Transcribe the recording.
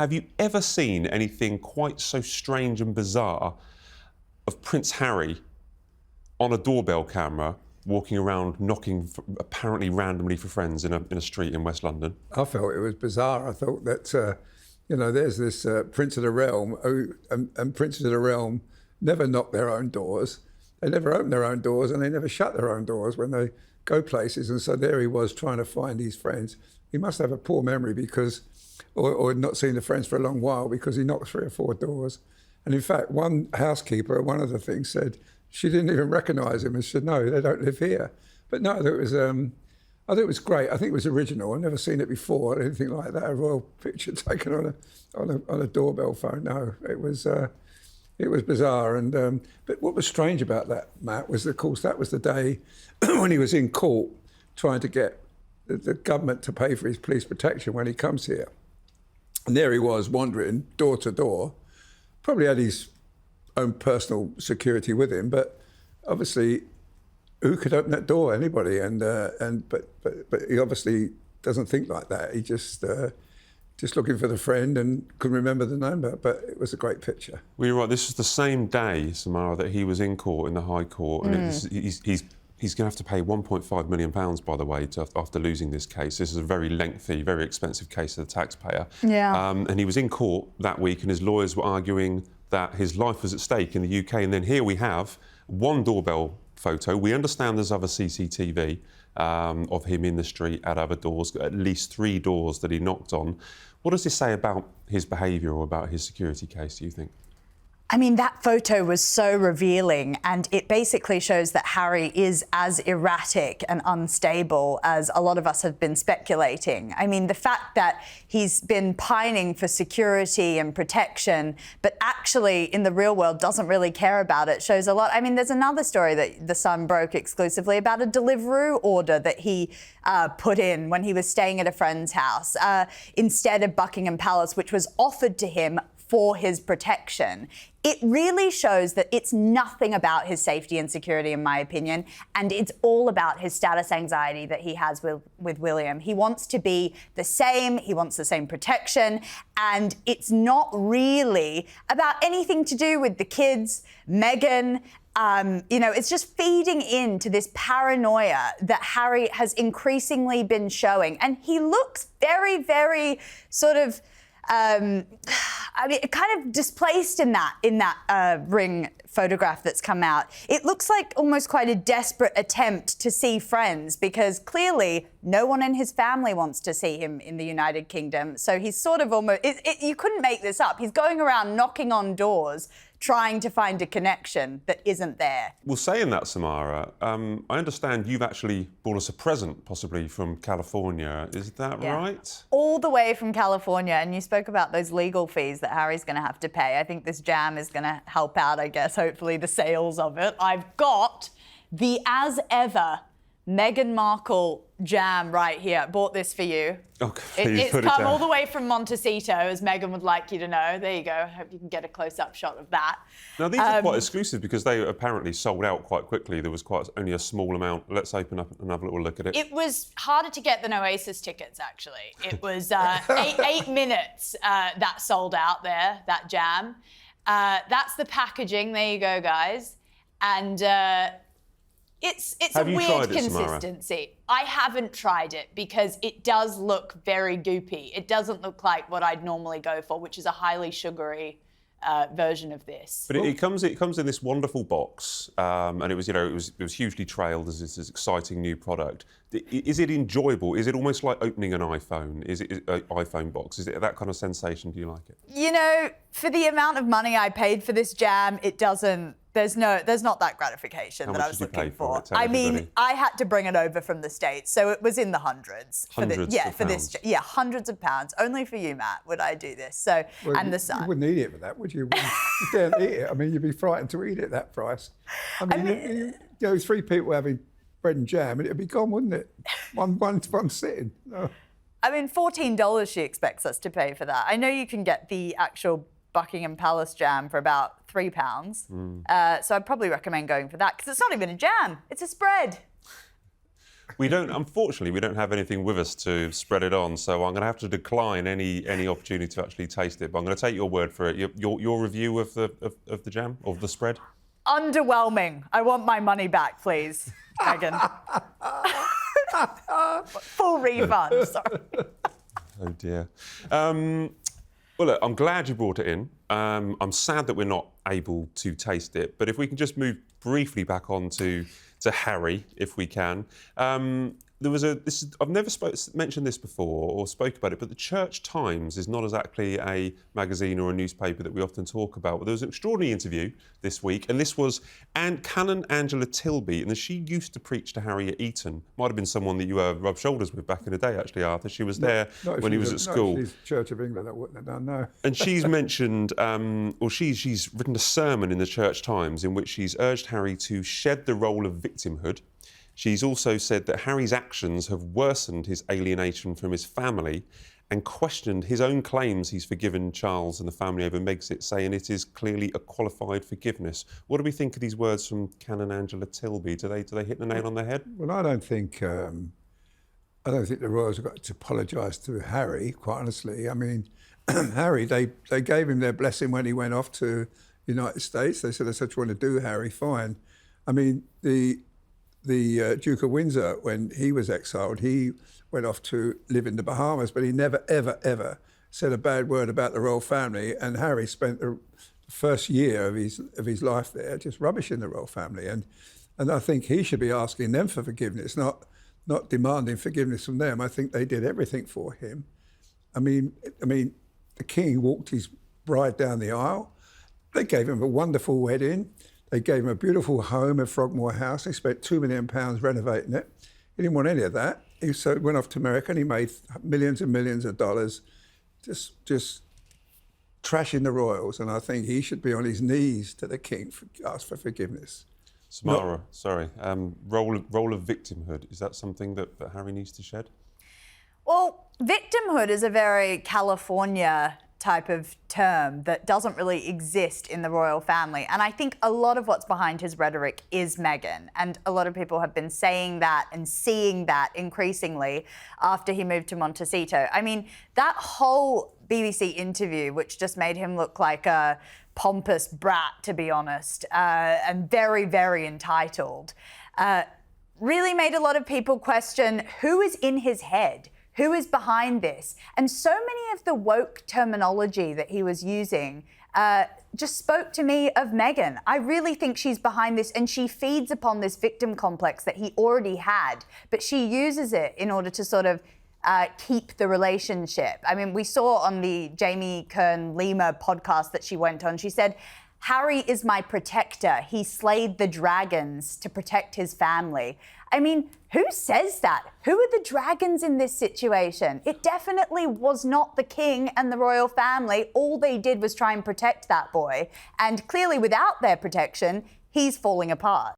Have you ever seen anything quite so strange and bizarre of Prince Harry on a doorbell camera walking around knocking apparently randomly for friends in a street in West London? I felt it was bizarre. I thought that, there's this Prince of the Realm, and Princes of the Realm never knock their own doors. They never open their own doors, and they never shut their own doors when they go places. And so there he was trying to find his friends. He must have a poor memory because, or not seen the friends for a long while, because he knocked 3 or 4 doors. And in fact, one housekeeper, one of the things said, she didn't even recognise him and said, no, they don't live here. But no, it was, I think it was great. I think it was original. I've never seen it before, anything like that, a royal picture taken on a doorbell phone. No, it was bizarre. And but what was strange about that, Matt, was, of course, that was the day when he was in court trying to get the government to pay for his police protection when he comes here. And there he was wandering door to door, probably had his own personal security with him, but obviously who could open that door? Anybody. But he obviously doesn't think like that. He just looking for the friend and couldn't remember the number, but it was a great picture. Well, you're right. This was the same day, Samara, that he was in court in the High Court, and he's going to have to pay £1.5 million, by the way, after losing this case. This is a very lengthy, very expensive case to the taxpayer. Yeah. And he was in court that week, and his lawyers were arguing that his life was at stake in the UK. And then here we have one doorbell photo. We understand there's other CCTV of him in the street at other doors, at least 3 doors that he knocked on. What does this say about his behaviour or about his security case, do you think? I mean, that photo was so revealing, and it basically shows that Harry is as erratic and unstable as a lot of us have been speculating. I mean, the fact that he's been pining for security and protection, but actually in the real world doesn't really care about it, shows a lot. I mean, there's another story that The Sun broke exclusively about a Deliveroo order that he put in when he was staying at a friend's house instead of Buckingham Palace, which was offered to him for his protection. It really shows that it's nothing about his safety and security, in my opinion, and it's all about his status anxiety that he has with William. He wants to be the same, he wants the same protection, and it's not really about anything to do with the kids, Meghan. It's just feeding into this paranoia that Harry has increasingly been showing, and he looks very, very sort of kind of displaced in that ring photograph that's come out. It looks like almost quite a desperate attempt to see friends, because clearly no one in his family wants to see him in the United Kingdom. So he's sort of almost, you couldn't make this up. He's going around knocking on doors, trying to find a connection that isn't there. Well, saying that, Samara, I understand you've actually brought us a present, possibly from California. Is that right? All the way from California, and you spoke about those legal fees that Harry's going to have to pay. I think this jam is going to help out, I guess, hopefully the sales of it. I've got the As Ever Meghan Markle jam right here. Bought this for you. Okay, it's come all the way from Montecito, as Meghan would like you to know. There you go. I hope you can get a close-up shot of that. Now, these are quite exclusive because they apparently sold out quite quickly. There was only a small amount. Let's open up and have a little look at it. It was harder to get than Oasis tickets, actually. It was 8 minutes that sold out there, that jam. That's the packaging. There you go, guys. And it's a weird consistency. I haven't tried it because it does look very goopy. It doesn't look like what I'd normally go for, which is a highly sugary version of this. But it comes in this wonderful box, and it was hugely trailed as this exciting new product. Is it enjoyable? Is it almost like opening an iPhone? Is it an iPhone box? Is it that kind of sensation? Do you like it? You know, for the amount of money I paid for this jam, it doesn't. There's not that gratification that I was looking for. I mean, I had to bring it over from the States, so it was in the hundreds. Hundreds of pounds. Hundreds of pounds. Only for you, Matt, would I do this. So, well, and The Sun. You wouldn't eat it for that, would you? You daren't eat it. I mean, you'd be frightened to eat it at that price. I mean, 3 people having bread and jam, and it'd be gone, wouldn't it? One sitting. Oh. I mean, $14 she expects us to pay for that. I know you can get the actual Buckingham Palace jam for about £3. So I'd probably recommend going for that, because it's not even a jam, it's a spread. Unfortunately, we don't have anything with us to spread it on, so I'm going to have to decline any opportunity to actually taste it. But I'm going to take your word for it. Your review of the jam, of the spread? Underwhelming. I want my money back, please, Meghan. Full refund, sorry. Oh dear. Well, look, I'm glad you brought it in. I'm sad that we're not able to taste it, but if we can just move briefly back on to Harry, if we can. I've never mentioned this before or spoke about it, but the Church Times is not exactly a magazine or a newspaper that we often talk about. But there was an extraordinary interview this week, and this was Canon Angela Tilby, and she used to preach to Harry at Eton. Might have been someone that you rubbed shoulders with back in the day, actually, Arthur. She was there when he was at school. She's Church of England, I wouldn't have done, no. And she's mentioned, she's written a sermon in the Church Times in which she's urged Harry to shed the role of victimhood. She's also said that Harry's actions have worsened his alienation from his family and questioned his own claims he's forgiven Charles and the family over Megxit, saying it is clearly a qualified forgiveness. What do we think of these words from Canon Angela Tilby? Do they hit the nail on the head? Well, I don't think the royals have got to apologise to Harry, quite honestly. I mean, Harry, they gave him their blessing when he went off to the United States. They said, that's what you want to do, Harry, fine. I mean, the Duke of Windsor, when he was exiled, he went off to live in the Bahamas, but he never, ever, ever said a bad word about the royal family. And Harry spent the first year of his life there just rubbishing the royal family. And I think he should be asking them for forgiveness, not demanding forgiveness from them. I think they did everything for him. I mean, the king walked his bride down the aisle. They gave him a wonderful wedding. They gave him a beautiful home at Frogmore House. They spent £2 million renovating it. He didn't want any of that. He went off to America and he made millions and millions of dollars just trashing the royals. And I think he should be on his knees to the king, ask for forgiveness. Samara, role of victimhood. Is that something that Harry needs to shed? Well, victimhood is a very California type of term that doesn't really exist in the royal family. And I think a lot of what's behind his rhetoric is Meghan. And a lot of people have been saying that and seeing that increasingly after he moved to Montecito. I mean, that whole BBC interview, which just made him look like a pompous brat, to be honest, and very, very entitled, really made a lot of people question who is in his head. Who is behind this? And so many of the woke terminology that he was using just spoke to me of Meghan. I really think she's behind this, and she feeds upon this victim complex that he already had, but she uses it in order to sort of keep the relationship. I mean, we saw on the Jamie Kern-Lima podcast that she went on, she said, Harry is my protector. He slayed the dragons to protect his family. I mean, who says that? Who are the dragons in this situation? It definitely was not the king and the royal family. All they did was try and protect that boy. And clearly without their protection, he's falling apart.